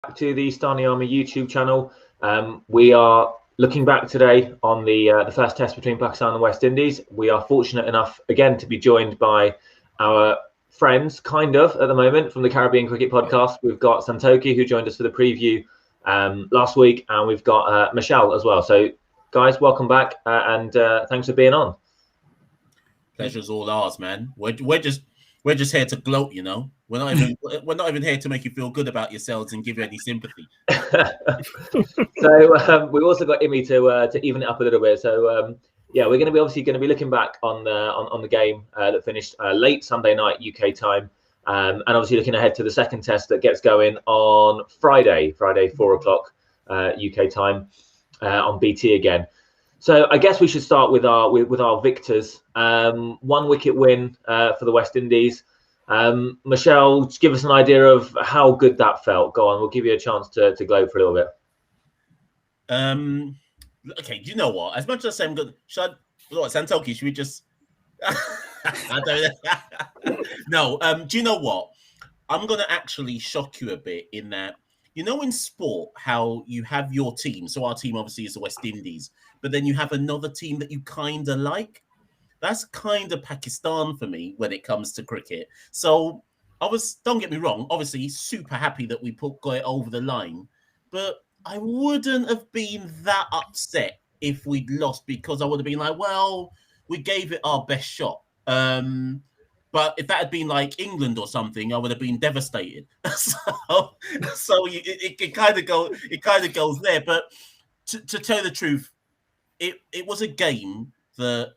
back to the Stani Army YouTube channel. We are looking back today on the first test between Pakistan and West Indies. We are fortunate enough again to be joined by our friends, kind of, at the moment from the Caribbean Cricket Podcast. We've got Santoki, who joined us for the preview last week, and we've got Michelle as well. So, guys, welcome back, and thanks for being on. Pleasure's all ours, man. We're just here to gloat, you know. We're not even here to make you feel good about yourselves and give you any sympathy. So we've also got Imi to even it up a little bit. So yeah, we're going to be looking back on the game that finished late Sunday night UK time, and obviously looking ahead to the second test that gets going on Friday 4:00 UK time on BT again. So I guess we should start with our victors. 1 wicket win for the West Indies. Michelle, just give us an idea of how good that felt. Go on, we'll give you a chance to gloat for a little bit. Okay, do you know what? As much as I'm good, Santoki, should we just? I don't. No. Do you know what? I'm gonna actually shock you a bit in that. You know, in sport, how you have your team. So our team obviously is the West Indies, but then you have another team that you kind of like. That's kind of Pakistan for me when it comes to cricket. So don't get me wrong, obviously super happy that we got it over the line, but I wouldn't have been that upset if we'd lost, because I would have been like, well, we gave it our best shot. But if that had been like England or something, I would have been devastated. so it kind of goes there. But to tell the truth, it was a game that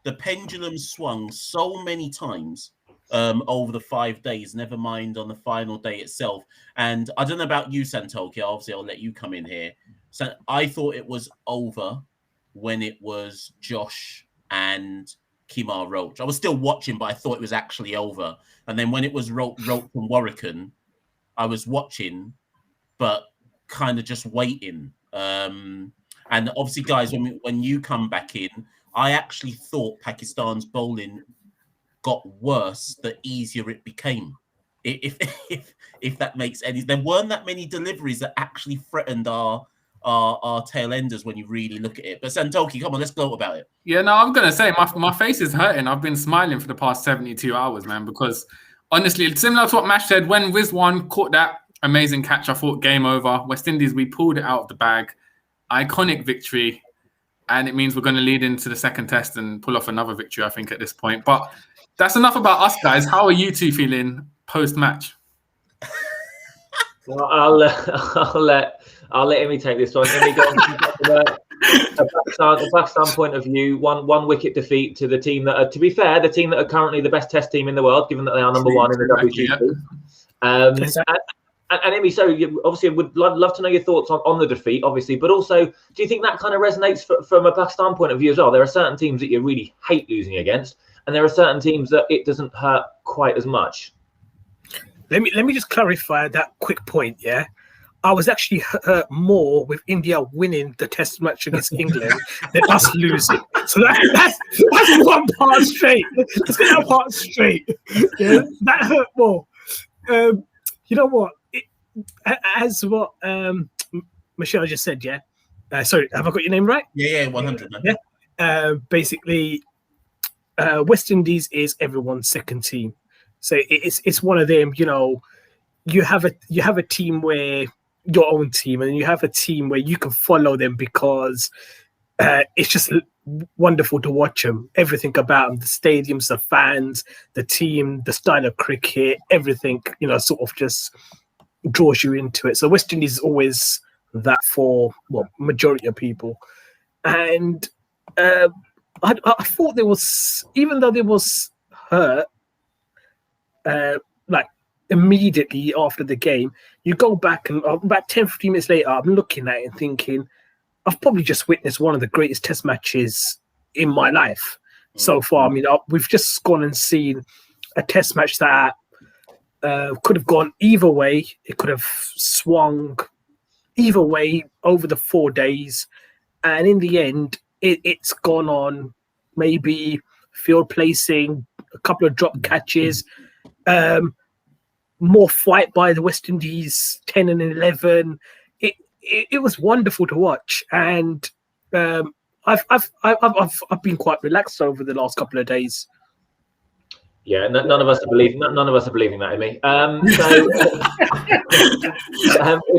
the pendulum swung so many times over the 5 days, never mind on the final day itself. And I don't know about you, Santoki. Obviously, I'll let you come in here. So I thought it was over when it was Josh and Kemar Roach. I was still watching, but I thought it was actually over. And then when it was Roach from Warwican, I was watching, but kind of just waiting. And obviously, guys, when you come back in, I actually thought Pakistan's bowling got worse the easier it became. If that makes any, there weren't that many deliveries that actually threatened our tail enders when you really look at it. But Santoki, come on, let's gloat about it. Yeah, no, I'm gonna say my face is hurting. I've been smiling for the past 72 hours, man, because honestly, it's similar to what Mash said. When Rizwan caught that amazing catch, I thought game over. West Indies, we pulled it out of the bag. Iconic victory. And it means we're going to lead into the second test and pull off another victory, I think, at this point. But that's enough about us, guys. How are you two feeling post-match? Well, I'll let Imi take this one. Imi, go on. The Pakistan point of view, one wicket defeat to the team that are, to be fair, the team that are currently the best test team in the world, given that they are number one in the WTC. Exactly. And Imi, so you obviously would love to know your thoughts on the defeat, obviously, but also, do you think that kind of resonates from a Pakistan point of view as well? There are certain teams that you really hate losing against, and there are certain teams that it doesn't hurt quite as much. Let me just clarify that quick point, yeah? I was actually hurt more with India winning the test match against England than us losing. So that's one part straight. Let's get that part straight. Yeah? That hurt more. You know what? As what Michelle just said, yeah. Sorry, have I got your name right? Yeah, 100. Yeah. Basically, West Indies is everyone's second team, so it's one of them. You know, you have a team where your own team, and you have a team where you can follow them because it's just wonderful to watch them. Everything about them, the stadiums, the fans, the team, the style of cricket, everything, you know, sort of just draws you into it. So West Indies is always that for majority of people. And I thought there was, even though there was hurt, like immediately after the game, you go back and about 10-15 minutes later, I'm looking at it and thinking, I've probably just witnessed one of the greatest test matches in my life so far. I mean, we've just gone and seen a test match that could have gone either way. It could have swung either way over the 4 days. And in the end, it's gone on maybe field placing, a couple of drop catches. more fight by the West Indies 10 and 11. It was wonderful to watch, and I've been quite relaxed over the last couple of days. Yeah, none of us are believing that. None of us are believing that, Amy.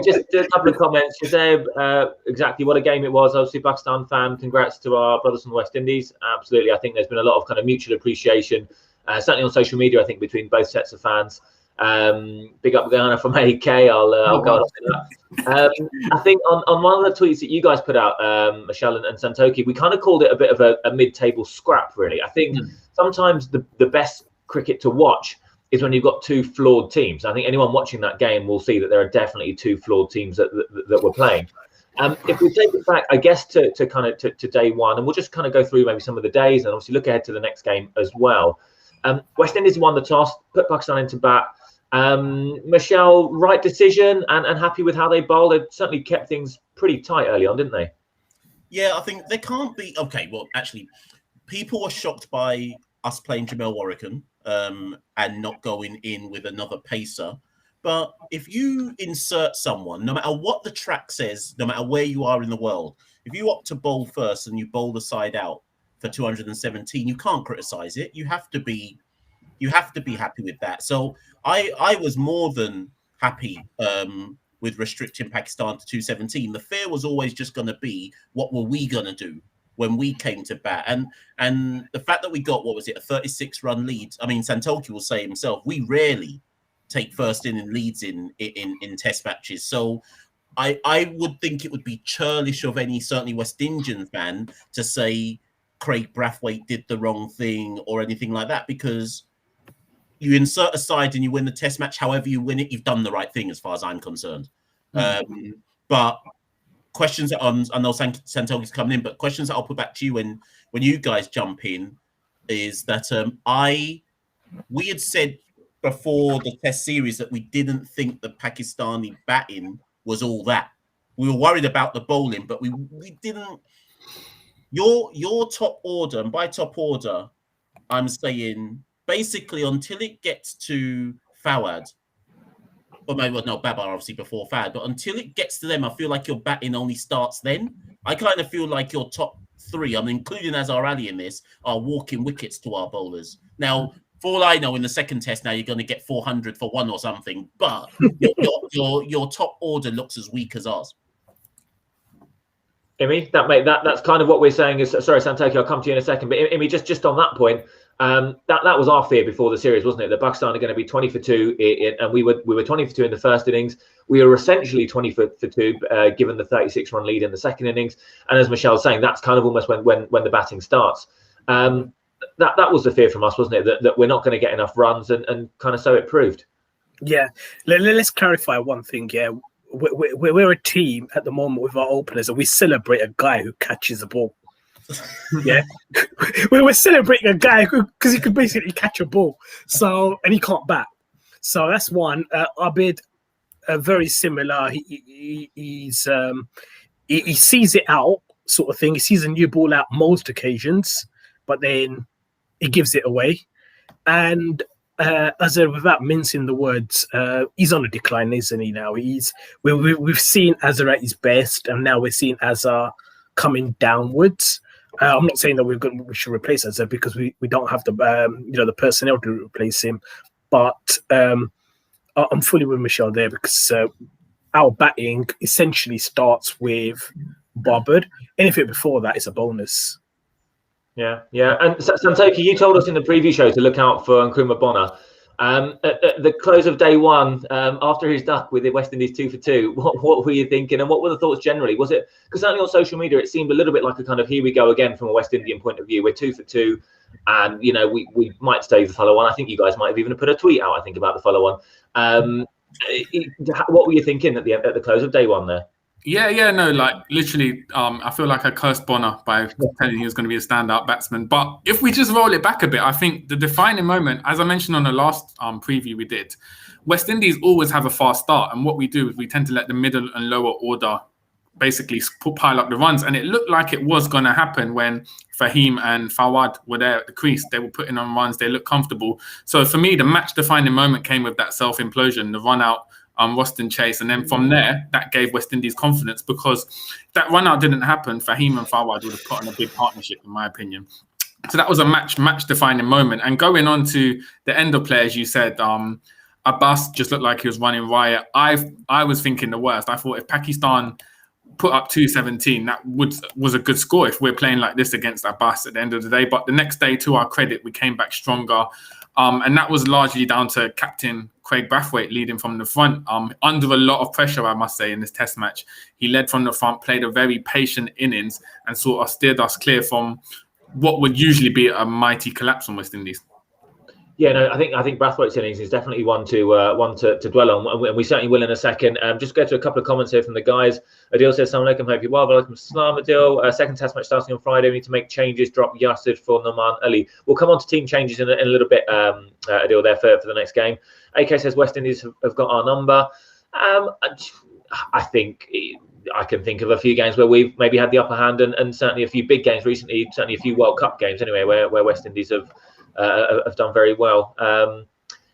Just a couple of comments. Shazeb, exactly what a game it was. Obviously, Pakistan fan. Congrats to our brothers from the West Indies. Absolutely, I think there's been a lot of kind of mutual appreciation, certainly on social media. I think between both sets of fans. Big up Ghana from AK. I'll go on to that. I think on one of the tweets that you guys put out, Michelle and Santoki, we kind of called it a bit of a mid-table scrap. Really, I think sometimes the best cricket to watch is when you've got two flawed teams. I think anyone watching that game will see that there are definitely two flawed teams that were playing. If we take it back, I guess to day one, and we'll just kind of go through maybe some of the days and obviously look ahead to the next game as well. West Indies won the toss, put Pakistan into bat. Michelle, right decision and happy with how they bowled. They certainly kept things pretty tight early on, didn't they? Yeah, I think they can't be. Okay, well, actually, people were shocked by us playing Jamel Warrican and not going in with another pacer. But if you insert someone, no matter what the track says, no matter where you are in the world, if you opt to bowl first and you bowl the side out for 217, you can't criticize it. You have to be happy with that. So I was more than happy with restricting Pakistan to 217. The fear was always just going to be, what were we going to do when we came to bat? And the fact that we got, what was it, a 36-run lead? I mean, Santoki will say himself, we rarely take first inning leads in test matches. So I would think it would be churlish of any, certainly West Indian fan, to say Craig Brathwaite did the wrong thing or anything like that, because you insert a side and you win the test match. However you win it, you've done the right thing as far as I'm concerned. But questions that I know Santoki's coming in, but questions that I'll put back to you when you guys jump in is that we had said before the test series that we didn't think the Pakistani batting was all that. We were worried about the bowling, but we didn't. Your top order, and by top order, I'm saying basically until it gets to Fawad, or maybe Babar obviously before Fawad, but until it gets to them, I feel like your batting only starts then. I kind of feel like your top three, I'm including Azhar Ali in this, are walking wickets to our bowlers. Now, for all I know, in the second test now you're going to get 400 for one or something, but your top order looks as weak as ours. Imi, that's kind of what we're saying is, sorry, Santoki, I'll come to you in a second, but Imi, just on that point, that was our fear before the series, wasn't it? That Pakistan are going to be 20 for 2, and we were 20 for 2 in the first innings. We were essentially 20 for 2, given the 36-run lead in the second innings. And as Michelle's saying, that's kind of almost when the batting starts. That was the fear from us, wasn't it? That we're not going to get enough runs, and kind of so it proved. Yeah, let's clarify one thing. Yeah, we're a team at the moment with our openers, and we celebrate a guy who catches the ball. Yeah, we're celebrating a guy because he could basically catch a ball, and he can't bat. So that's one. Abid, very similar. He sees it out, sort of thing. He sees a new ball out most occasions, but then he gives it away. And without mincing the words, he's on a decline, isn't he? Now we've seen Azhar at his best, and now we're seeing Azhar coming downwards. I'm not saying that we should replace Azhar because we don't have the personnel to replace him, but I'm fully with Michelle there because our batting essentially starts with Barbard. Anything before that is a bonus. Yeah. And Santoki, you told us in the preview show to look out for Nkrumah Bonner. At the close of day one, after his duck with the West Indies 2 for 2, what were you thinking, and what were the thoughts generally? Was it, because certainly on social media it seemed a little bit like a kind of here we go again from a West Indian point of view. We're 2 for 2, and we might stay the follow on. I think you guys might have even put a tweet out, I think, about the follow on. What were you thinking at the close of day one there? Yeah, no, like literally, I feel like I cursed Bonner by telling he was going to be a standout batsman. But if we just roll it back a bit, I think the defining moment, as I mentioned on the last preview we did, West Indies always have a fast start. And what we do is we tend to let the middle and lower order basically pile up the runs. And it looked like it was going to happen when Fahim and Fawad were there at the crease. They were putting on runs. They looked comfortable. So for me, the match-defining moment came with that self-implosion, the run-out, Roston chase. And then from there, that gave West Indies confidence, because if that run-out didn't happen, Fahim and Fawad would have put on a big partnership, in my opinion. So that was a match-defining moment. And going on to the end of play, as you said, Abbas just looked like he was running riot. I was thinking the worst. I thought if Pakistan put up 217, that was a good score if we're playing like this against Abbas at the end of the day. But the next day, to our credit, we came back stronger. And that was largely down to Captain Craig Brathwaite leading from the front. Under a lot of pressure, I must say, in this test match. He led from the front, played a very patient innings, and sort of steered us clear from what would usually be a mighty collapse on West Indies. Yeah, no, I think Brathwaite's innings is definitely one to dwell on, and we certainly will in a second. Just go to a couple of comments here from the guys. Adil says, "Assalamu alaikum, hope you're well. Welcome, Salam Adil. Second test match starting on Friday. We need to make changes. Drop Yasir for Noman Ali. We'll come on to team changes in a little bit. Adil there for the next game. AK says West Indies have got our number. I think I can think of a few games where we've maybe had the upper hand, and certainly a few big games recently. Certainly a few World Cup games anyway, where West Indies have done very well.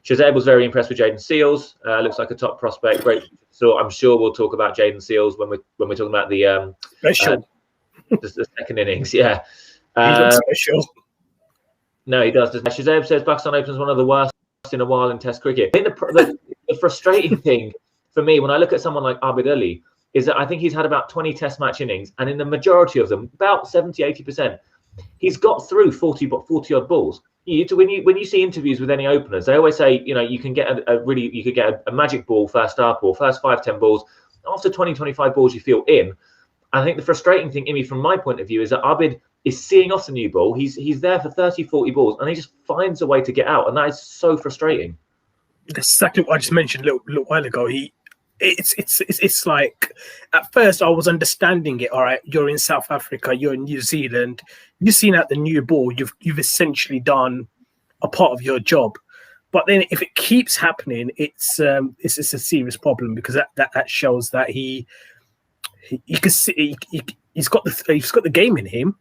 Shazeb was very impressed with Jaden Seals. Looks like a top prospect. Great. So I'm sure we'll talk about Jaden Seals when we're talking about the second innings. Yeah, he looks special. No, he does. Shazeb says Pakistan opens one of the worst in a while in Test cricket. I think the frustrating thing for me when I look at someone like Abid Ali is that I think he's had about 20 Test match innings, and in the majority of them, about 70-80%, he's got through 40 odd balls. When you see interviews with any openers, they always say, you can get a magic ball first up, or first 5-10 balls. After 20-25 balls, you feel in. I think the frustrating thing, Imi, from my point of view, is that Abid is seeing off the new ball. He's there for 30-40 balls, and he just finds a way to get out, and that is so frustrating. That's exactly what I just mentioned a little while ago. It's like, at first I was understanding it. All right, you're in South Africa, you're in New Zealand, you've seen out the new ball, you've essentially done a part of your job. But then if it keeps happening, it's a serious problem, because that shows that he can see he's got the game in him,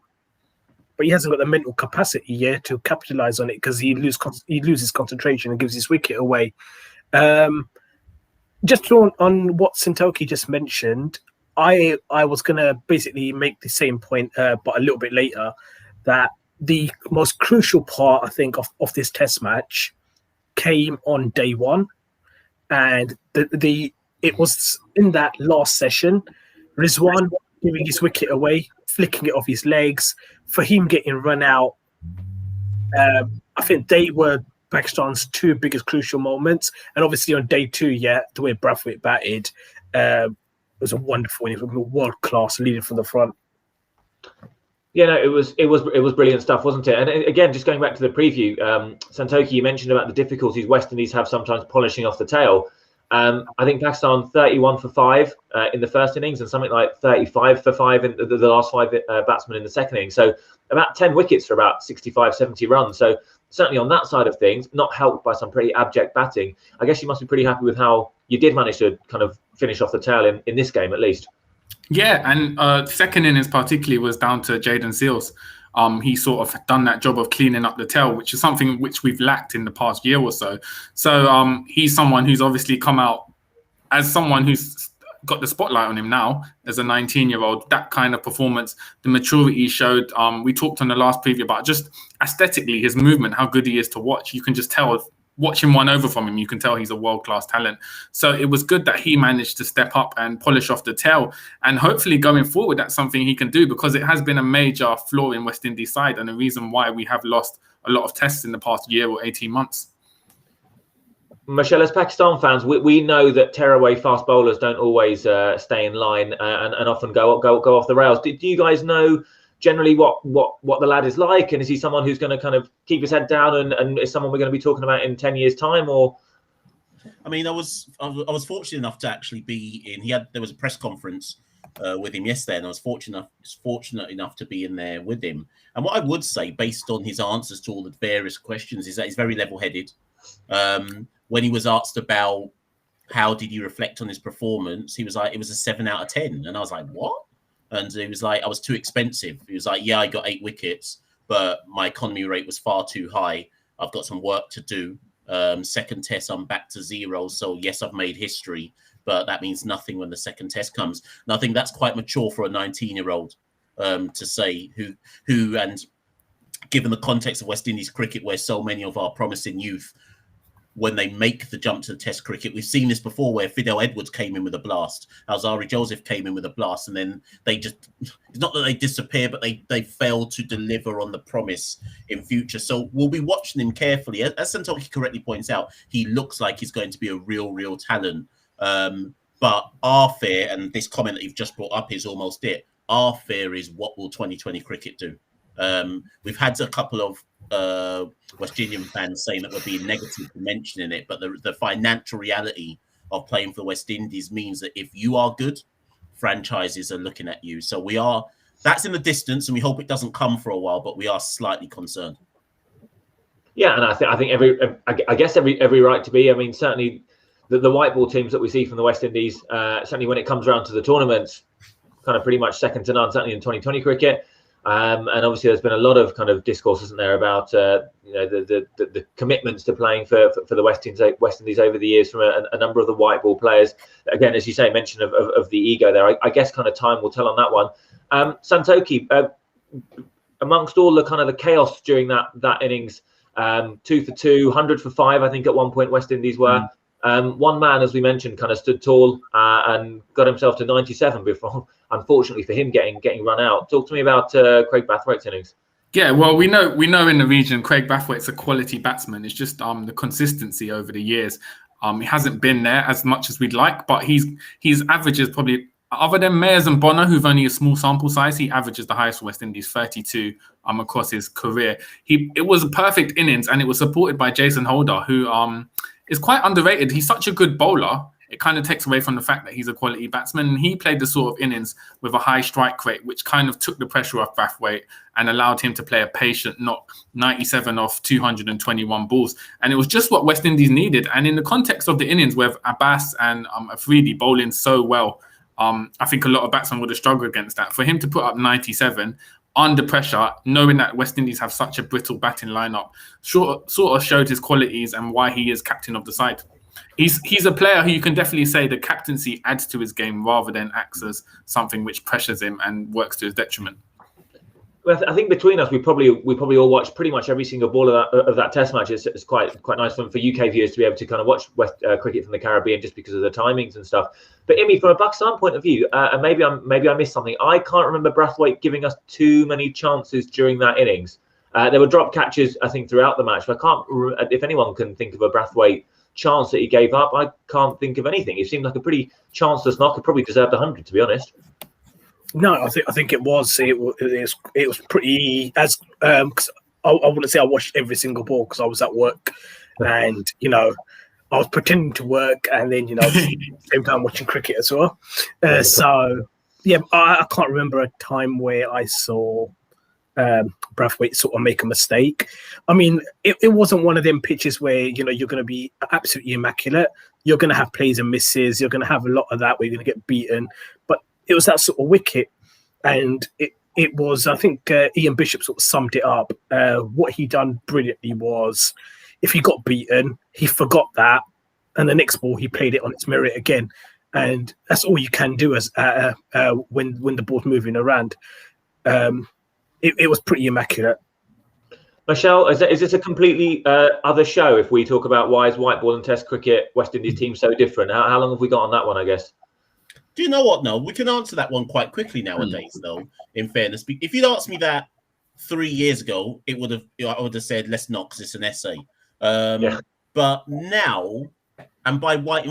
but he hasn't got the mental capacity to capitalize on it, because he loses concentration and gives his wicket away. Just on what Santoki just mentioned, I was going to basically make the same point, but a little bit later, that the most crucial part, I think, of this test match came on day one. And it was in that last session, Rizwan giving his wicket away, flicking it off his legs, for him getting run out. I think they were Pakistan's two biggest crucial moments. And obviously on day two, the way Brathwaite batted was a wonderful, world class leading from the front. Yeah, no, it was brilliant stuff, wasn't it? And again, just going back to the preview, Santoki, you mentioned about the difficulties West Indies have sometimes polishing off the tail. I think Pakistan 31 for 5 in the first innings, and something like 35 for 5 in the last 5 batsmen in the second innings. So about 10 wickets for about 65, 70 runs. So certainly on that side of things, not helped by some pretty abject batting. I guess you must be pretty happy with how you did manage to kind of finish off the tail in this game, at least. Yeah, and second innings particularly was down to Jaden Seals. He sort of done that job of cleaning up the tail, which is something which we've lacked in the past year or so. So he's someone who's obviously come out as someone who's got the spotlight on him now as a 19-year-old. That kind of performance, the maturity he showed. We talked on the last preview about just aesthetically his movement, how good he is to watch. You can just tell, watching one over from him, you can tell he's a world-class talent. So it was good that he managed to step up and polish off the tail. And hopefully going forward, that's something he can do, because it has been a major flaw in West Indies side and a reason why we have lost a lot of tests in the past year or 18 months. Michelle, as Pakistan fans, we know that tearaway fast bowlers don't always stay in line and often go off the rails. Do you guys know generally what the lad is like, and is he someone who's going to kind of keep his head down and is someone we're going to be talking about in 10 years' time? Or I mean, I was fortunate enough to actually be in. There was a press conference with him yesterday, and I was fortunate enough to be in there with him. And what I would say, based on his answers to all the various questions, is that he's very level-headed. When he was asked about how did you reflect on his performance? He was like, it was a 7 out of 10. And I was like, what? And he was like, I was too expensive. He was like, yeah, I got 8 wickets, but my economy rate was far too high. I've got some work to do. Second test, I'm back to 0. So yes, I've made history, but that means nothing when the second test comes. And I think that's quite mature for a 19-year-old to say who, and given the context of West Indies cricket, where so many of our promising youth, when they make the jump to the test cricket, we've seen this before where Fidel Edwards came in with a blast, Alzari Joseph came in with a blast, and then they just, it's not that they disappear, but they fail to deliver on the promise in future. So we'll be watching him carefully. As Santoki correctly points out, he looks like he's going to be a real talent. But our fear, and this comment that you've just brought up is almost it, our fear is what will 2020 cricket do? We've had a couple of West Indian fans saying that we're being negative for mentioning it, but the financial reality of playing for the West Indies means that if you are good, franchises are looking at you. So that's in the distance, and we hope it doesn't come for a while, but we are slightly concerned. Yeah, and I think every right to be. I mean, certainly the white ball teams that we see from the West Indies, certainly when it comes around to the tournaments, kind of pretty much second to none, certainly in 2020 cricket. And obviously, there's been a lot of kind of discourse, isn't there, about the commitments to playing for the West Indies over the years from a number of the white ball players. Again, as you say, mention of the ego there. I guess kind of time will tell on that one. Santoki, amongst all the kind of the chaos during that innings, 2 for 2, 100 for 5, I think at one point West Indies were. One man, as we mentioned, kind of stood tall and got himself to 97 before, unfortunately for him, getting run out. Talk to me about Craig Bathwaite's innings. Yeah, well, we know in the region, Craig Bathwaite's a quality batsman. It's just the consistency over the years. He hasn't been there as much as we'd like, but his averages probably, other than Mayers and Bonner, who've only a small sample size, he averages the highest for West Indies, 32 across his career. It was a perfect innings, and it was supported by Jason Holder, who is quite underrated. He's such a good bowler. It kind of takes away from the fact that he's a quality batsman. And he played the sort of innings with a high strike rate, which kind of took the pressure off Bathwaite and allowed him to play a patient knock, 97 off 221 balls. And it was just what West Indies needed. And in the context of the innings with Abbas and Afridi bowling so well, I think a lot of batsmen would have struggled against that. For him to put up 97 under pressure, knowing that West Indies have such a brittle batting lineup, sort of showed his qualities and why he is captain of the side. He's a player who you can definitely say the captaincy adds to his game rather than acts as something which pressures him and works to his detriment. Well, I think between us, we probably all watched pretty much every single ball of that Test match. It's quite nice for UK viewers to be able to kind of watch cricket from the Caribbean just because of the timings and stuff. But Imi, from a Pakistan point of view, and maybe I missed something. I can't remember Brathwaite giving us too many chances during that innings. There were drop catches, I think, throughout the match. But I can't. If anyone can think of a Brathwaite chance that he gave up, I can't think of anything. It seemed like a pretty chanceless knock. It probably deserved 100, to be honest. No, I think it was. It was pretty as because I wouldn't say I watched every single ball because I was at work, and I was pretending to work, and then same time watching cricket as well. So yeah, I can't remember a time where I saw Brathwaite sort of make a mistake. I mean, it wasn't one of them pitches where you're going to be absolutely immaculate. You're going to have plays and misses. You're going to have a lot of that where you're going to get beaten, but it was that sort of wicket, and it was, I think Ian Bishop sort of summed it up. What he done brilliantly was, if he got beaten, he forgot that, and the next ball he played it on its merit again, and that's all you can do as when the ball's moving around. It was pretty immaculate. Michelle, is this a completely other show if we talk about why is white ball and Test cricket West Indies team so different? How long have we got on that one, I guess? Do you know what? No, we can answer that one quite quickly nowadays, though, in fairness. If you'd asked me that 3 years ago, I would have said, let's not, because it's an essay. But now, and by white,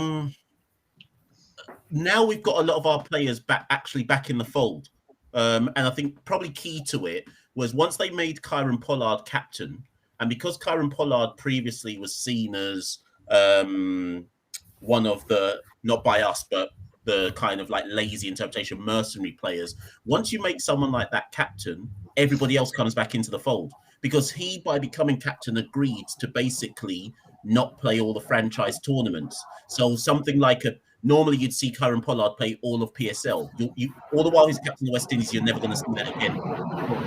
now we've got a lot of our players back in the fold. And I think probably key to it was once they made Kieron Pollard captain, and because Kieron Pollard previously was seen as one of the, not by us, but the kind of like lazy interpretation mercenary players, once you make someone like that captain, everybody else comes back into the fold, because he, by becoming captain, agreed to basically not play all the franchise tournaments. So something like normally you'd see Kieran Pollard play all of PSL. You all the while he's captain of the West Indies, you're never going to see that again.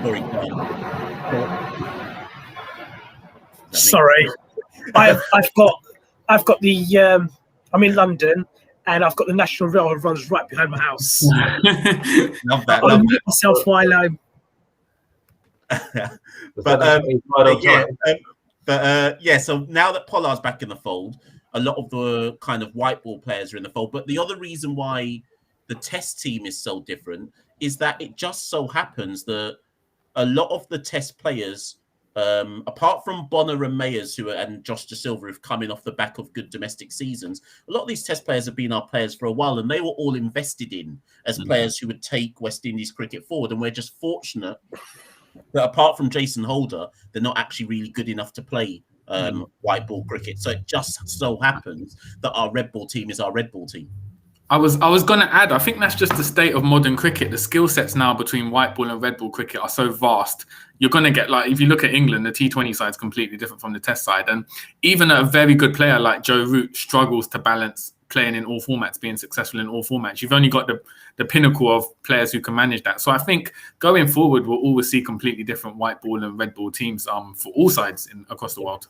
For example. Sorry, I've got the I'm in London and I've got the National Railway runs right behind my house. Love that. I'll mute myself while I'm. So now that Pollard's back in the fold, a lot of the kind of white ball players are in the fold. But the other reason why the test team is so different is that it just so happens that a lot of the test players, apart from Bonner and Mayers and Josh De Silva, who've coming off the back of good domestic seasons, a lot of these test players have been our players for a while, and they were all invested in as players who would take West Indies cricket forward. And we're just fortunate that apart from Jason Holder, they're not actually really good enough to play white ball cricket. So it just so happens that our red ball team is our red ball team. I was going to add, I think that's just the state of modern cricket. The skill sets now between white ball and red ball cricket are so vast. You're going to get, like, if you look at England, the T20 side is completely different from the test side. And even a very good player like Joe Root struggles to balance playing in all formats, being successful in all formats. You've only got the pinnacle of players who can manage that. So I think going forward, we'll always see completely different white ball and red ball teams for all sides across the world.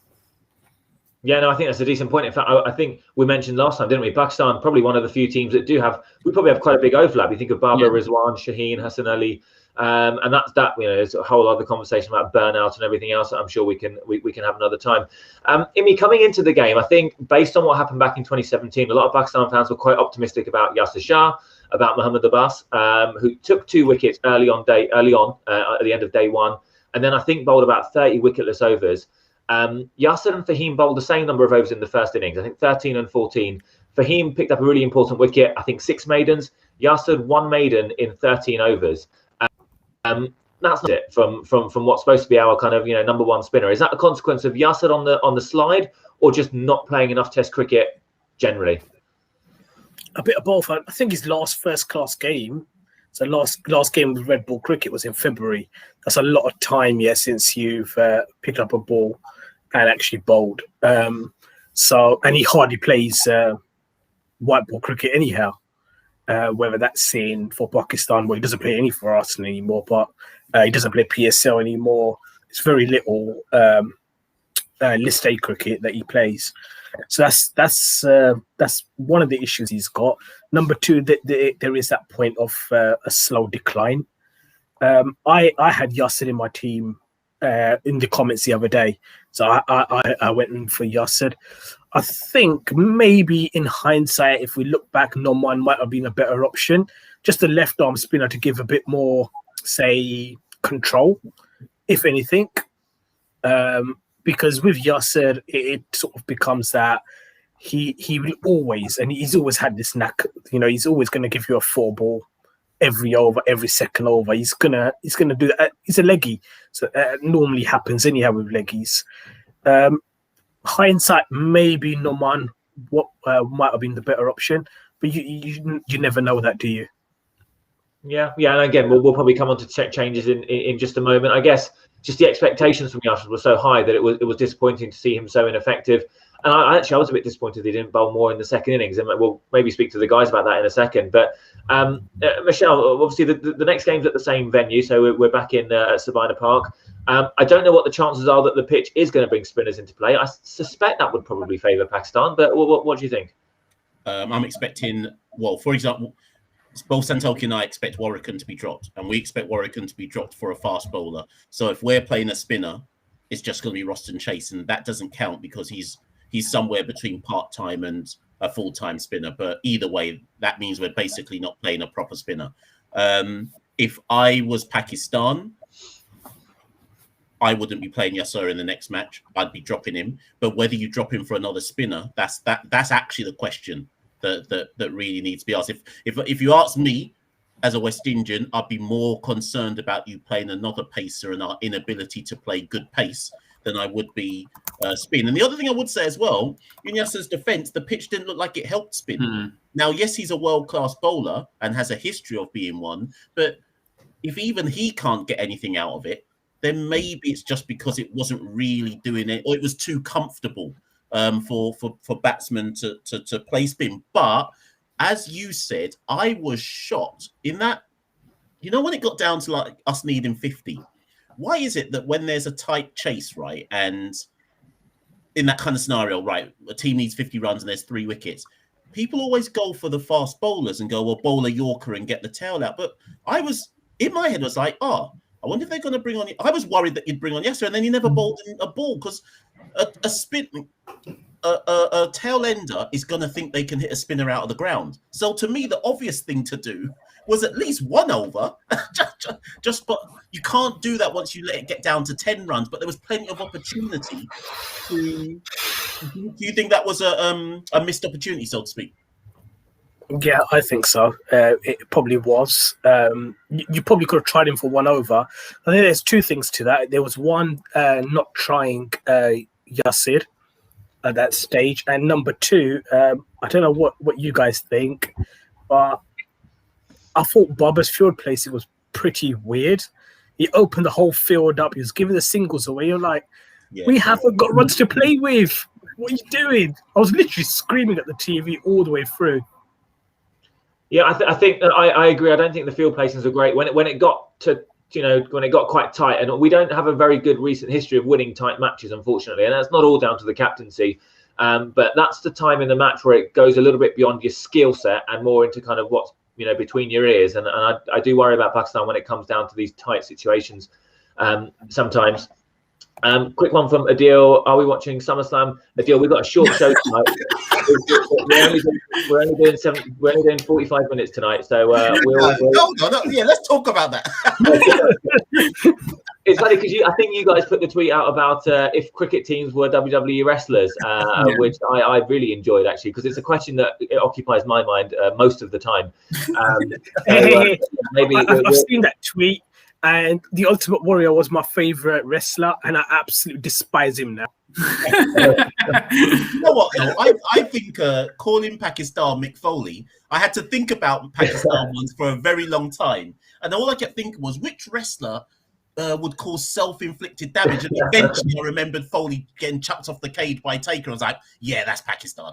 Yeah, no, I think that's a decent point. In fact, I think we mentioned last time, didn't we? Pakistan, probably one of the few teams that we probably have quite a big overlap. You think of Babar Rizwan, Shaheen, Hassan Ali, and there's a whole other conversation about burnout and everything else that I'm sure we can have another time. Imi, coming into the game, I think based on what happened back in 2017, a lot of Pakistan fans were quite optimistic about Yasir Shah, about Mohammad Abbas, who took 2 wickets early on at the end of day one, and then I think bowled about 30 wicketless overs. Yasir and Fahim bowled the same number of overs in the first innings, I think 13 and 14. Fahim picked up a really important wicket, I think 6 maidens. Yasir 1 maiden in 13 overs. That's not it from what's supposed to be our kind of number one spinner. Is that a consequence of Yasir on the slide, or just not playing enough Test cricket generally? A bit of both. I think his last first class game. So last game with red ball cricket was in February. That's a lot of time, since you've picked up a ball and actually bowled. And he hardly plays white ball cricket anyhow. Whether that's for Pakistan, he doesn't play any for Arsenal anymore, but he doesn't play PSL anymore. It's very little List A cricket that he plays. So that's one of the issues he's got. Number 2, there is that point of a slow decline. I had Yasir in my team in the comments the other day, so I went in for Yasir. I think maybe in hindsight, if we look back, Noman might have been a better option. Just a left arm spinner to give a bit more, say, control, if anything. Because with Yasir, it sort of becomes that he will always, and he's always had this knack. He's always going to give you a 4 ball every over, every second over. He's gonna do that. He's a leggy, so that normally happens anyhow with leggies. Hindsight, maybe Noman might have been the better option, but you never know that, do you? Yeah, and again, we'll probably come on to changes in just a moment. I guess just the expectations from Yasir were so high that it was disappointing to see him so ineffective. And I was a bit disappointed he didn't bowl more in the second innings, and we'll maybe speak to the guys about that in a second. But Michelle, obviously the next game's at the same venue, so we're back in at Sabina Park. I don't know what the chances are that the pitch is going to bring spinners into play. I suspect that would probably favour Pakistan, but what do you think? I'm expecting, for example, both Santoki and I expect Warrican to be dropped, and we expect Warrican to be dropped for a fast bowler. So if we're playing a spinner, it's just going to be Roston Chase, and that doesn't count because he's somewhere between part-time and a full-time spinner. But either way, that means we're basically not playing a proper spinner. If I was Pakistan, I wouldn't be playing Yasir in the next match. I'd be dropping him. But whether you drop him for another spinner, that's actually the question that really needs to be asked. If you ask me as a West Indian, I'd be more concerned about you playing another pacer and our inability to play good pace than I would be spin. And the other thing I would say as well, in Yasir's defence, the pitch didn't look like it helped spin. Now, yes, he's a world-class bowler and has a history of being one, but if even he can't get anything out of it, then maybe it's just because it wasn't really doing it, or it was too comfortable for batsmen to play spin. But as you said, I was shocked in that, when it got down to like us needing 50, why is it that when there's a tight chase, right, and in that kind of scenario, right, a team needs 50 runs and there's 3 wickets, people always go for the fast bowlers and go, well, bowl a Yorker and get the tail out. But in my head was like, I wonder if they're going to bring on. I was worried that he'd bring on Yasser, and then he never bowled a ball because a spin, a tail ender is going to think they can hit a spinner out of the ground. So to me, the obvious thing to do was at least 1 over. But you can't do that once you let it get down to 10 runs. But there was plenty of opportunity. Do you think that was a missed opportunity, so to speak? Yeah, I think so. It probably was. You probably could have tried him for 1 over. I think there's 2 things to that. There was one, not trying Yasir at that stage, and number 2, I don't know what you guys think, but I thought Baba's field placing was pretty weird. He opened the whole field up. He was giving the singles away. You're like, we haven't got runs to play with. What are you doing? I was literally screaming at the TV all the way through. Yeah, I think that I agree. I don't think the field placings were great when it got to when it got quite tight, and we don't have a very good recent history of winning tight matches, unfortunately, and that's not all down to the captaincy. But that's the time in the match where it goes a little bit beyond your skill set and more into kind of what's between your ears. And I do worry about Pakistan when it comes down to these tight situations sometimes. Quick one from Adil. Are we watching SummerSlam? Adil, we've got a short show tonight. We're only doing 45 minutes tonight, so let's talk about that. It's funny because I think you guys put the tweet out about if cricket teams were WWE wrestlers, which I really enjoyed actually, because it's a question that it occupies my mind most of the time. Maybe I've seen that tweet. And the Ultimate Warrior was my favorite wrestler, and I absolutely despise him now. You know what, though? I think calling Pakistan Mick Foley, I had to think about Pakistan ones for a very long time. And all I kept thinking was, which wrestler would cause self-inflicted damage? And eventually I remembered Foley getting chucked off the cage by Taker. I was like, yeah, that's Pakistan.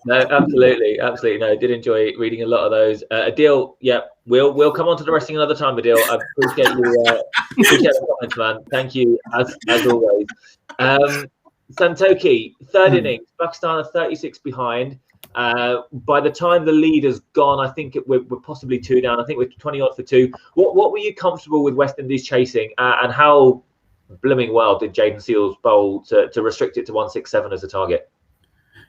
No, absolutely. No, I did enjoy reading a lot of those. Adil, yeah, we'll come on to the wrestling another time, Adil. I appreciate you. Appreciate the comments, man. Thank you, as always. Santoki, 3rd innings. Pakistan are 36 behind. By the time the lead has gone, I think we're possibly 2 down. I think we're 20 odd for 2. What were you comfortable with West Indies chasing, and how blooming well did Jaden Seals bowl to restrict it to 167 as a target?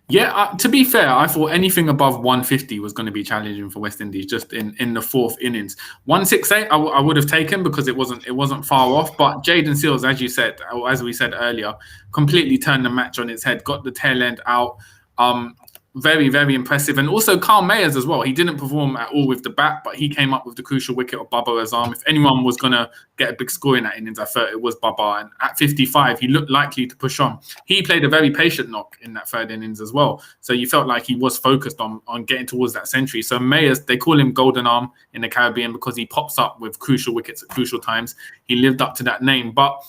Yeah, to be fair, I thought anything above 150 was going to be challenging for West Indies just in the 4th innings. 168 I would have taken because it wasn't far off, but Jaden Seals, as you said, or as we said earlier, completely turned the match on its head, got the tail end out. Very, very impressive. And also Carl Mayers as well. He didn't perform at all with the bat, but he came up with the crucial wicket of Baba Azam. If anyone was going to get a big score in that innings, I thought it was Baba. And at 55, he looked likely to push on. He played a very patient knock in that 3rd innings as well. So you felt like he was focused on getting towards that century. So Mayers, they call him Golden Arm in the Caribbean because he pops up with crucial wickets at crucial times. He lived up to that name. But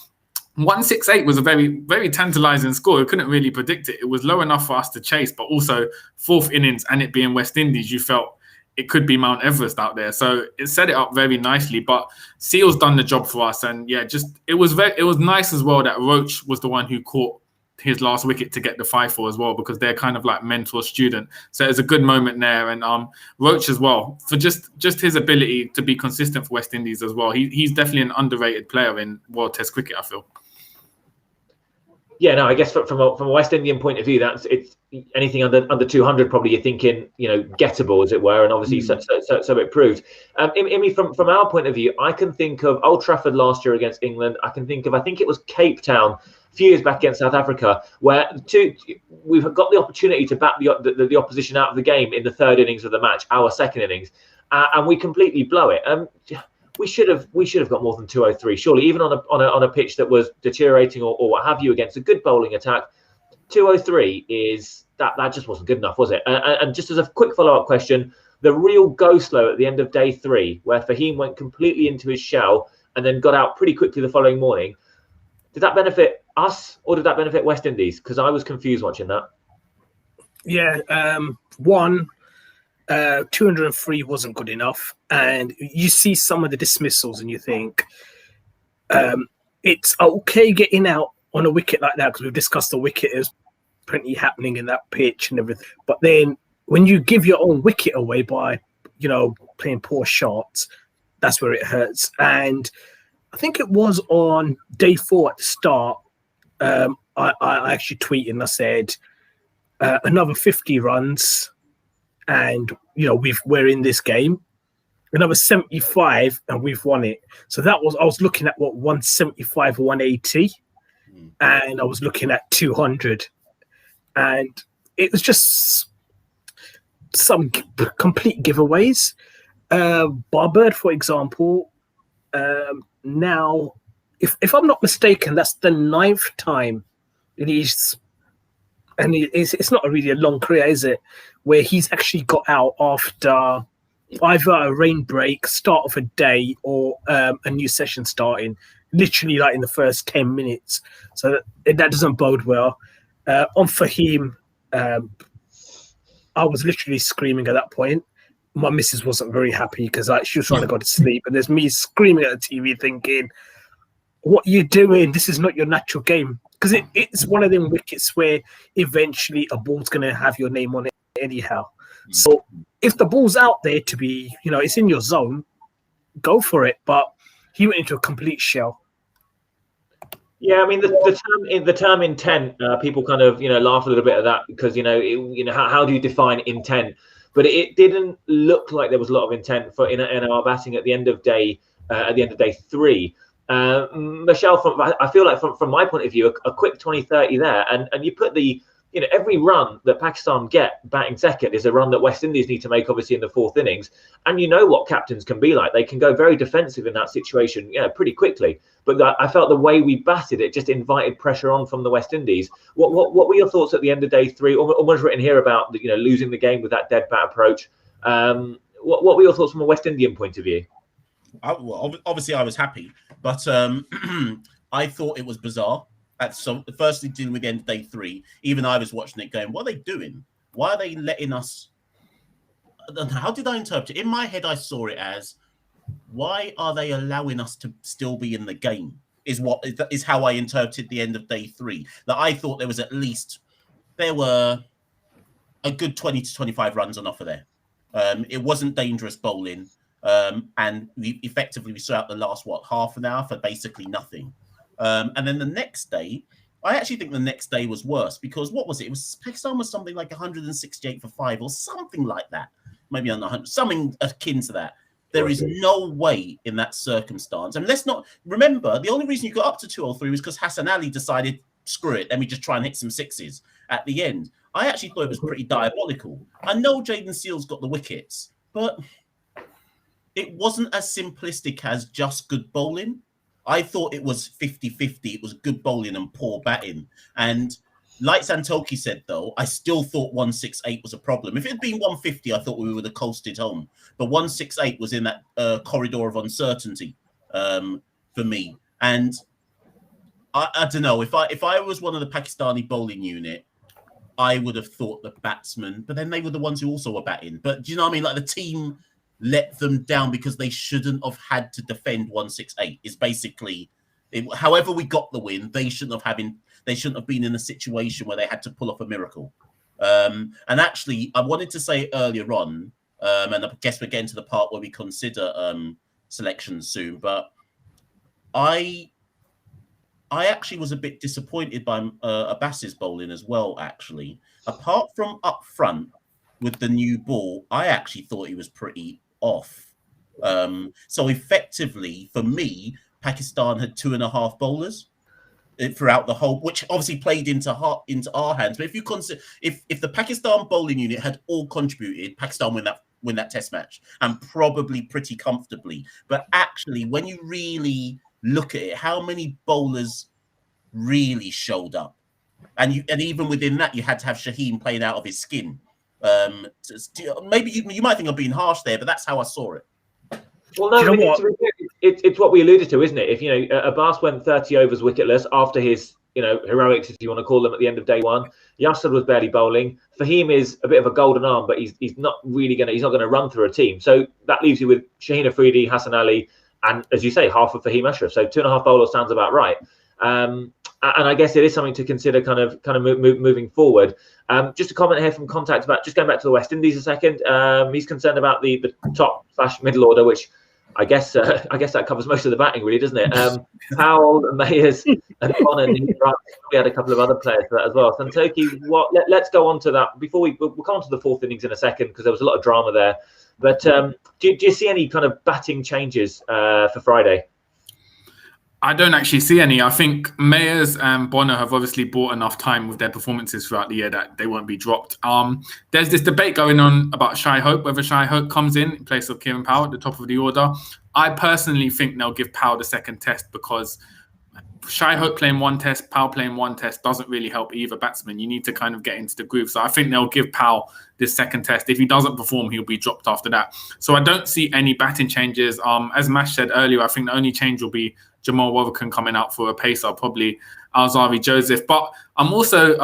168 was a very, very tantalizing score. We couldn't really predict it. It was low enough for us to chase, but also 4th innings and it being West Indies, you felt it could be Mount Everest out there. So it set it up very nicely. But Seals done the job for us, and it was nice as well that Roach was the one who caught his last wicket to get the 5-4 as well, because they're kind of like mentor student. So it was a good moment there, and Roach as well for just his ability to be consistent for West Indies as well. He's definitely an underrated player in World Test cricket, I feel. Yeah, no, I guess from a West Indian point of view, it's anything under 200 probably you're thinking, gettable as it were, and obviously so it proved. Imi, from our point of view, I can think of Old Trafford last year against England. I think it was Cape Town a few years back against South Africa, where we've got the opportunity to bat the opposition out of the game in the 3rd innings of the match, our 2nd innings, and we completely blow it. We should have got more than 203, surely, even on a pitch that was deteriorating or what have you, against a good bowling attack. 203 is that just wasn't good enough, was it? And just as a quick follow-up question, the real go slow at the end of day 3, where Fahim went completely into his shell and then got out pretty quickly the following morning. did that benefit us or did that benefit West Indies? Because I was confused watching that. Yeah, 203 wasn't good enough, and you see some of the dismissals, and you think it's okay getting out on a wicket like that, because we've discussed the wicket. There's plenty happening in that pitch and everything. But then when you give your own wicket away by, playing poor shots, that's where it hurts. And I think it was on day 4 at the start. I actually tweeted and I said, another 50 runs, and we're in this game. Another 75, and we've won it. So I was looking at 175, 180, and I was looking at 200, and it was just some complete giveaways. Barbird, for example, now, if I'm not mistaken, that's the 9th time it's not really a long career, is it? Where he's actually got out after either a rain break, start of a day, or a new session starting, literally like in the first 10 minutes. So that doesn't bode well. On Fahim, I was literally screaming at that point. My missus wasn't very happy because she was trying to go to sleep, and there's me screaming at the TV thinking, what are you doing? This is not your natural game. Because it's one of them wickets where eventually a ball's going to have your name on it anyhow. So if the ball's out there to be, it's in your zone, go for it. But he went into a complete shell. Yeah, I mean the term intent, people kind of laugh a little bit at that because how do you define intent? But it didn't look like there was a lot of intent in our batting at the end of day 3. Michelle, I feel like from my point of view, a quick 20-30 there, and you put every run that Pakistan get batting second is a run that West Indies need to make, obviously, in the 4th innings. And you know what captains can be like. They can go very defensive in that situation, pretty quickly. But I felt the way we batted it just invited pressure on from the West Indies. What were your thoughts at the end of day 3? Almost written here about losing the game with that dead bat approach. What were your thoughts from a West Indian point of view? Obviously, I was happy, but I thought it was bizarre. So firstly, dealing with the end of day 3, even I was watching it going, what are they doing? Why are they letting us? How did I interpret it? In my head, I saw it as, why are they allowing us to still be in the game? Is how I interpreted the end of day 3. That I thought there were a good 20 to 25 runs on offer there. It wasn't dangerous bowling. And we saw out the last half an hour for basically nothing. And then the next day, I actually think the next day was worse because what was it? It was Pakistan was something like 168 for 5 or something like that. Maybe on 100, something akin to that. There is no way in that circumstance. And let's not remember, the only reason you got up to 203 was because Hassan Ali decided, screw it, let me just try and hit some 6s at the end. I actually thought it was pretty diabolical. I know Jaden Seal's got the wickets, but it wasn't as simplistic as just good bowling. I thought it was 50-50. It was good bowling and poor batting. And like Santoki said, though, I still thought 168 was a problem. If it had been 150, I thought we would have coasted home. But 168 was in that corridor of uncertainty for me. And I don't know. If I was one of the Pakistani bowling unit, I would have thought the batsmen, but then they were the ones who also were batting. But do you know what I mean? Like the team let them down because they shouldn't have had to defend 168 is basically however we got the win, they shouldn't have been in a situation where they had to pull off a miracle. And actually, I wanted to say earlier on, and I guess we're getting to the part where we consider selections soon, but I actually was a bit disappointed by Abbas's bowling as well, actually. Apart from up front with the new ball, I actually thought he was pretty off. So effectively, for me, Pakistan had 2.5 bowlers throughout the whole, which obviously played into our hands. But if you consider, if the Pakistan bowling unit had all contributed, Pakistan win that test match, and probably pretty comfortably. But actually, when you really look at it, how many bowlers really showed up? And even within that, you had to have Shaheen playing out of his skin. Maybe you might think I'm being harsh there, but that's how I saw it. Well, no, Do you know what? It's what we alluded to, isn't it? If Abbas went 30 overs wicketless after his heroics, if you want to call them, at the end of day one. Yasser was barely bowling. Fahim is a bit of a golden arm, but he's not gonna run through a team. So that leaves you with Shaheen Afridi, Hassan Ali, and as you say, half of Fahim Ashraf. So 2.5 bowlers sounds about right. And I guess it is something to consider kind of moving forward. Just a comment here from Contact about just going back to the West Indies a second. He's concerned about the top/middle order, which I guess that covers most of the batting, really, doesn't it? Powell, Mayers, and Bonner. We had a couple of other players for that as well. Santoki, let's go on to that before we'll come on to the fourth innings in a second because there was a lot of drama there. But do you see any kind of batting changes for Friday? I don't actually see any. I think Mayers and Bonner have obviously bought enough time with their performances throughout the year that they won't be dropped. There's this debate going on about Shai Hope, whether Shai Hope comes in place of Kieran Powell at the top of the order. I personally think they'll give Powell the second test because Shai Hope playing one test, Powell playing one test doesn't really help either batsman. You need to kind of get into the groove. So I think they'll give Powell this second test. If he doesn't perform, he'll be dropped after that. So I don't see any batting changes. As Mash said earlier, I think the only change will be Jamal Wolverton coming out for a pacer, probably Alzari Joseph. But I'm also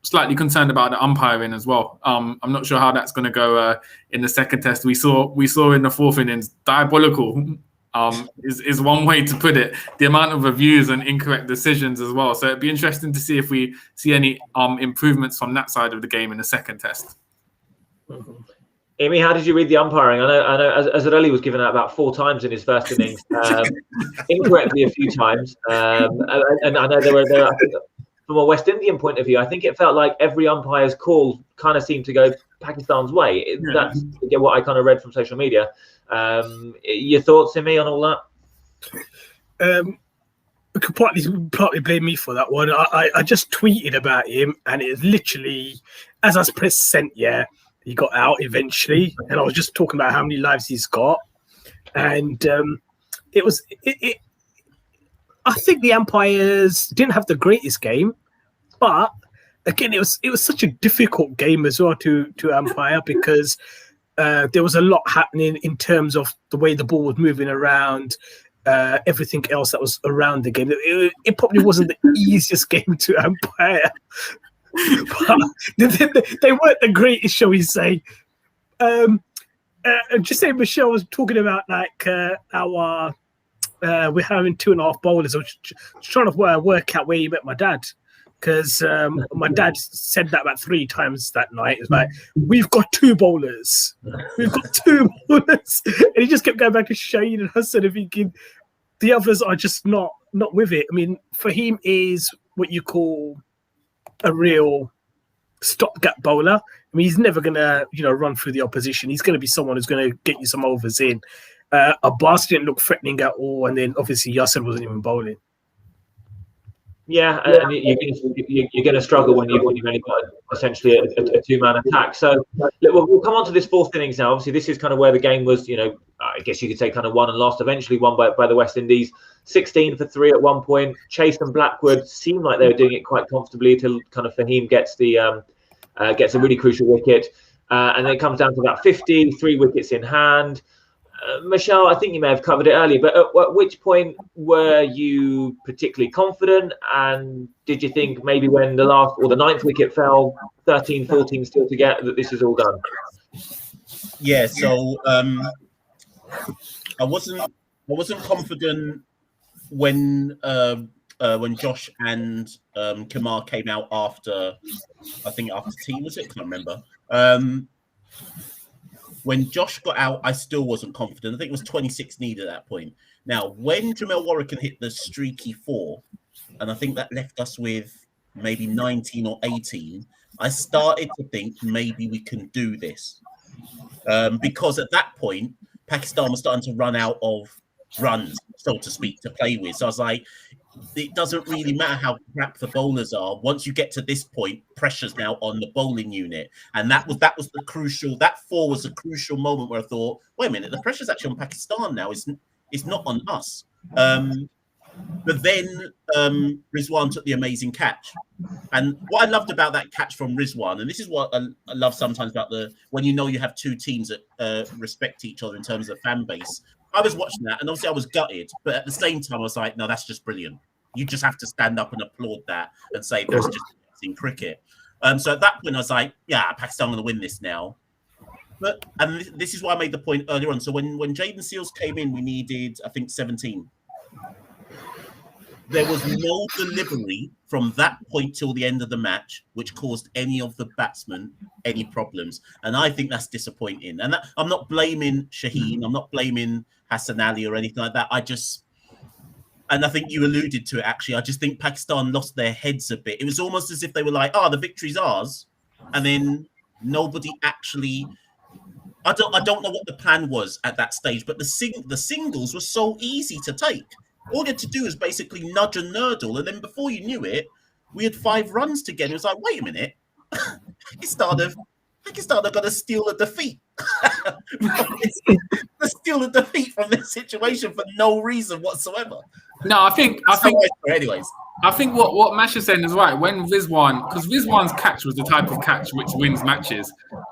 slightly concerned about the umpiring as well. I'm not sure how that's going to go in the second test. We saw in the fourth innings, diabolical is one way to put it. The amount of reviews and incorrect decisions as well. So it'd be interesting to see if we see any improvements from that side of the game in the second test. Mm-hmm. Amy, how did you read the umpiring? I know Azarelli was given out about 4 times in his first innings, incorrectly a few times. And I know there were I think, from a West Indian point of view, I think it felt like every umpire's call kind of seemed to go Pakistan's way. That's what I kind of read from social media. Your thoughts, Amy, on all that? You could partly blame me for that one. I just tweeted about him, and it's literally as I pressed send, he got out eventually, and I was just talking about how many lives he's got, and I think the umpires didn't have the greatest game, but again, it was such a difficult game as well to umpire because there was a lot happening in terms of the way the ball was moving around, everything else that was around the game. It probably wasn't the easiest game to umpire. But they weren't the greatest, shall we say. Just say Michelle was talking about like our we're having 2.5 bowlers. I was trying to work out where you met my dad, because my dad said that about 3 times that night. It's like, we've got 2 bowlers. We've got 2 bowlers. And he just kept going back to Shaheen and Hassan and thinking the others are just not with it. I mean, Fahim is what you call a real stopgap bowler. I mean, he's never going to, run through the opposition. He's going to be someone who's going to get you some overs in. Abbas didn't look threatening at all, and then obviously Yasser wasn't even bowling. Yeah, and you're going to struggle when you've only got essentially a 2-man attack. So we'll come on to this fourth innings now. Obviously, this is kind of where the game was, I guess you could say kind of won and lost. Eventually won by the West Indies. 16 for 3 at one point. Chase and Blackwood seemed like they were doing it quite comfortably till kind of Fahim gets a really crucial wicket. And then it comes down to about 50, 3 wickets in hand. Michelle, I think you may have covered it earlier, but at which point were you particularly confident? And did you think maybe when the 9th wicket fell, 13, 14 still to get, that this is all done? Yeah, so I wasn't confident when Josh and Kumar came out after tea, was it? I can't remember. When Josh got out, I still wasn't confident. I think it was 26 needed at that point. Now, when Jamel Warrican hit the streaky 4, and I think that left us with maybe 19 or 18, I started to think maybe we can do this. Because at that point, Pakistan was starting to run out of runs, so to speak, to play with. So I was like, it doesn't really matter how crap the bowlers are. Once you get to this point, pressure's now on the bowling unit. And that was the crucial, that 4 was a crucial moment where I thought, wait a minute, the pressure's actually on Pakistan now. It's not on us. But then Rizwan took the amazing catch. And what I loved about that catch from Rizwan, and this is what I love sometimes about when you have 2 teams that respect each other in terms of fan base. I was watching that, and obviously I was gutted, but at the same time, I was like, no, that's just brilliant. You just have to stand up and applaud that and say that's just in cricket. So at that point, I was like, yeah, Pakistan going to win this now. And this is why I made the point earlier on. So when Jaden Seals came in, we needed, I think, 17. There was no delivery from that point till the end of the match, which caused any of the batsmen any problems. And I think that's disappointing. And I'm not blaming Shaheen. I'm not blaming Hassan Ali or anything like that. And I think you alluded to it, actually. I just think Pakistan lost their heads a bit. It was almost as if they were like, the victory's ours. And then nobody actually... I don't know what the plan was at that stage, but the singles were so easy to take. All you had to do is basically nudge and nurdle, and then before you knew it, we had 5 runs together. It was like, wait a minute, Pakistan are going to steal a defeat. Steal a defeat from this situation for no reason whatsoever. No, I think. Anyways, I think what Mash is saying is right. When Rizwan, because Rizwan's catch was the type of catch which wins matches.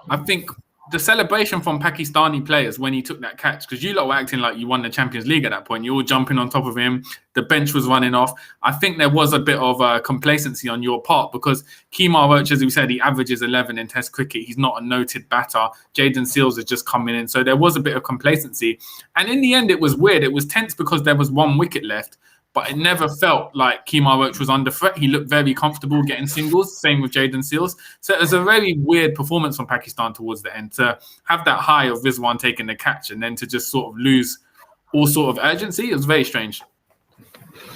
I think the celebration from Pakistani players when he took that catch, because you lot were acting like you won the Champions League at that point. You were jumping on top of him. The bench was running off. I think there was a bit of complacency on your part because Kemar Roach, as we said, he averages 11 in Test cricket. He's not a noted batter. Jaden Seals is just coming in. So there was a bit of complacency. And in the end, it was weird. It was tense because there was 1 wicket left. But it never felt like Kemar Roach was under threat. He looked very comfortable getting singles. Same with Jaden Seals. So it was a very weird performance from Pakistan towards the end. To have that high of Rizwan taking the catch and then to just sort of lose all sort of urgency, it was very strange.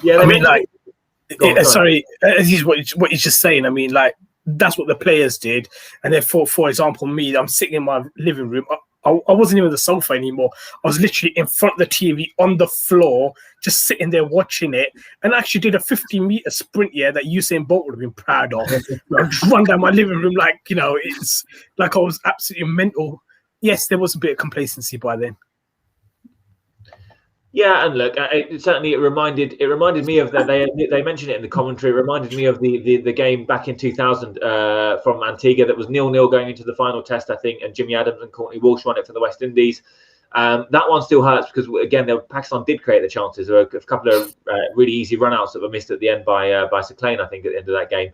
Yeah, I mean, like, sorry, what he's just saying. I mean, like, that's what the players did. And then, for example, me, I'm sitting in my living room. I wasn't even on the sofa anymore. I was literally in front of the TV on the floor, just sitting there watching it. And I actually did a 50-meter sprint that Usain Bolt would have been proud of. I just run down my living room like, it's like I was absolutely mental. Yes, there was a bit of complacency by then. Yeah, and look, it reminded me of that. They mentioned it in the commentary. It reminded me of the game back in 2000 from Antigua that was 0-0 going into the final test, I think, and Jimmy Adams and Courtney Walsh won it for the West Indies. That one still hurts because again, Pakistan did create the chances. There were a couple of really easy runouts that were missed at the end by Saqlain, I think, at the end of that game.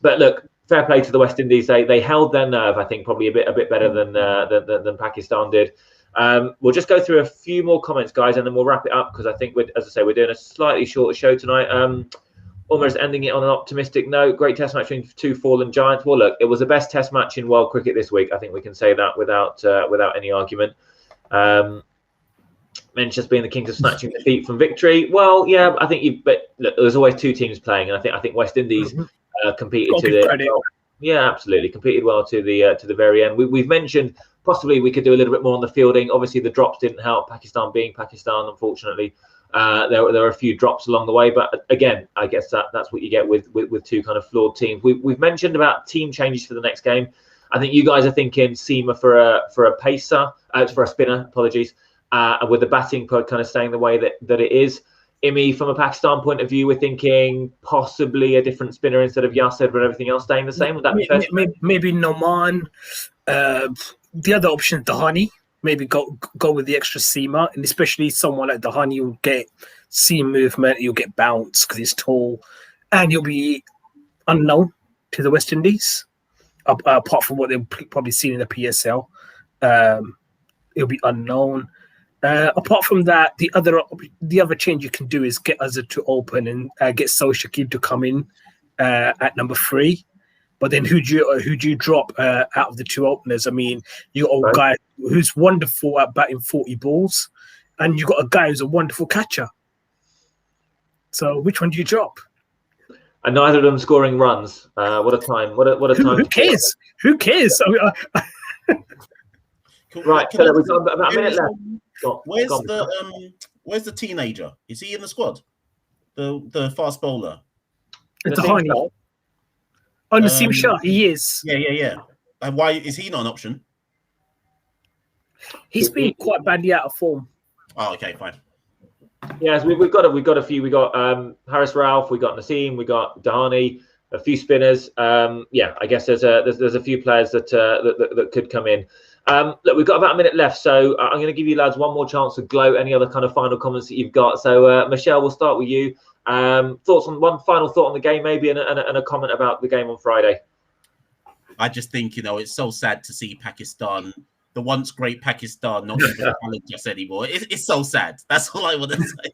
But look, fair play to the West Indies. They held their nerve, I think, probably a bit better than Pakistan did. We'll just go through a few more comments, guys, and then we'll wrap it up because I think, we're doing a slightly shorter show tonight. Almost ending it on an optimistic note. Great test match between 2 fallen giants. Well, look, it was the best test match in world cricket this week. I think we can say that without any argument. Manchester being the kings of snatching defeat from victory. Well, yeah, I think but look, there's always 2 teams playing, and I think West Indies competed to the. Yeah, absolutely, competed well to the very end. We've mentioned. Possibly we could do a little bit more on the fielding. Obviously, the drops didn't help. Pakistan being Pakistan, unfortunately, there were a few drops along the way. But again, I guess that's what you get with 2 kind of flawed teams. We've mentioned about team changes for the next game. I think you guys are thinking Seema for a pacer, for a spinner. Apologies, with the batting kind of staying the way that it is. Imi, from a Pakistan point of view, we're thinking possibly a different spinner instead of Yasser, but everything else staying the same. Would that be fair? Maybe Noman. The other option, Dahani, maybe go with the extra seamer, and especially someone like Dahani will get seam movement, you'll get bounce because he's tall, and you'll be unknown to the West Indies, apart from what they've probably seen in the PSL. It'll be unknown. Apart from that, the other change you can do is get Azhar to open and get Soul Shakib to come in at number 3. But then who do you drop out of the 2 openers? I mean, you got a guy who's wonderful at batting 40 balls, and you got a guy who's a wonderful catcher. So which one do you drop? And neither of them scoring runs. What a time! What a time! Who cares? Who cares? I mean, right, so we've got about a minute left. Where's the teenager? Is he in the squad? The fast bowler. It's a Hani. Oh, Naseem Shah, he is. Yeah. And why is he not an option? He's been quite badly out of form. Oh, okay, fine. Yes, we've got a few. We got Haris Ralph, we got Naseem, we got Dahani, a few spinners. I guess there's a few players that could come in. Look, we've got about a minute left, so I'm going to give you lads one more chance to gloat. Any other kind of final comments that you've got? So, Michelle, we'll start with you. Thoughts on one final thought on the game, maybe, and a comment about the game on Friday. I just think, it's so sad to see Pakistan, the once great Pakistan, not even challenge us anymore. It's so sad. That's all I want to say.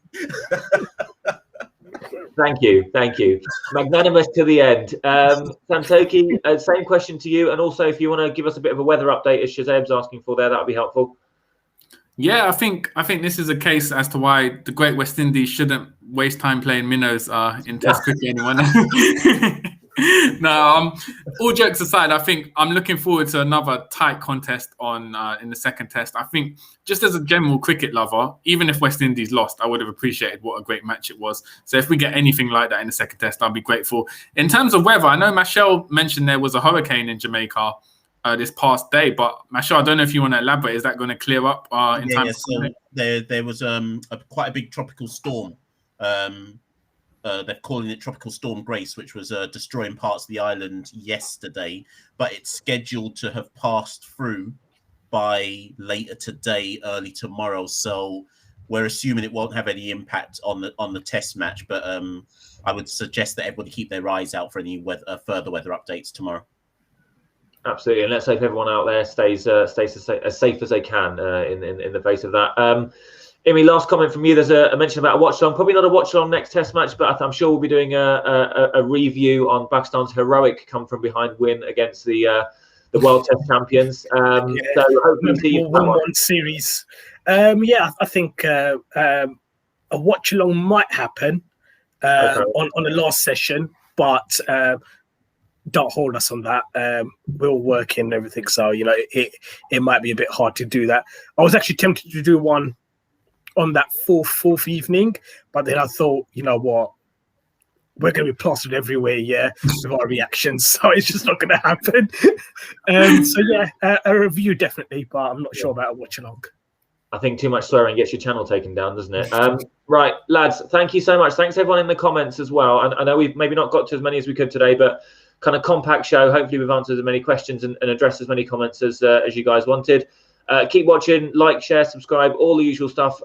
Thank you. Magnanimous to the end. Santoki, same question to you. And also, if you want to give us a bit of a weather update, as Shazeb's asking for there, that would be helpful. Yeah, I think this is a case as to why the Great West Indies shouldn't waste time playing minnows in Test cricket anymore. No, all jokes aside, I think I'm looking forward to another tight contest in the second test. I think just as a general cricket lover, even if West Indies lost, I would have appreciated what a great match it was. So if we get anything like that in the second test, I'll be grateful. In terms of weather, I know Michelle mentioned there was a hurricane in Jamaica this past day, but Michelle, I don't know if you want to elaborate. Is that going to clear up in time? So there was quite a big tropical storm. They're calling it Tropical Storm Grace, which was destroying parts of the island yesterday, but it's scheduled to have passed through by later today, early tomorrow. So we're assuming it won't have any impact on the test match, but I would suggest that everybody keep their eyes out for any further weather updates tomorrow. Absolutely, and let's hope everyone out there stays as safe as they can in the face of that. Amy, last comment from you. There's a mention about a watch-along. Probably not a watch-along next Test match, but I'm sure we'll be doing a review on Pakistan's heroic come-from-behind win against the World Test champions. So hopefully see you 1-1 series. I think a watch-along might happen on the last session, but don't hold us on that. We're all working and everything, so it might be a bit hard to do that. I was actually tempted to do one on that fourth evening, but then I thought, you know what, we're going to be plastered everywhere, with our reactions, so it's just not going to happen. A review definitely, but I'm not sure about a watch along. I think too much swearing gets your channel taken down, doesn't it? Right, lads, thank you so much. Thanks everyone in the comments as well. And I know we've maybe not got to as many as we could today, but kind of compact show. Hopefully we've answered as many questions and addressed as many comments as you guys wanted. Keep watching, like, share, subscribe, all the usual stuff.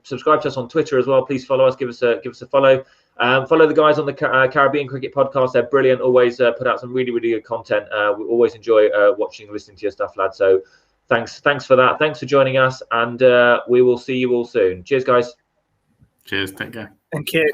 Subscribe to us on Twitter as well. Please follow us. Give us a follow. Follow the guys on the Caribbean Cricket Podcast. They're brilliant. Always put out some really, really good content. We always enjoy watching and listening to your stuff, lads. So thanks for that. Thanks for joining us, and we will see you all soon. Cheers, guys. Cheers. Take care. Thank you.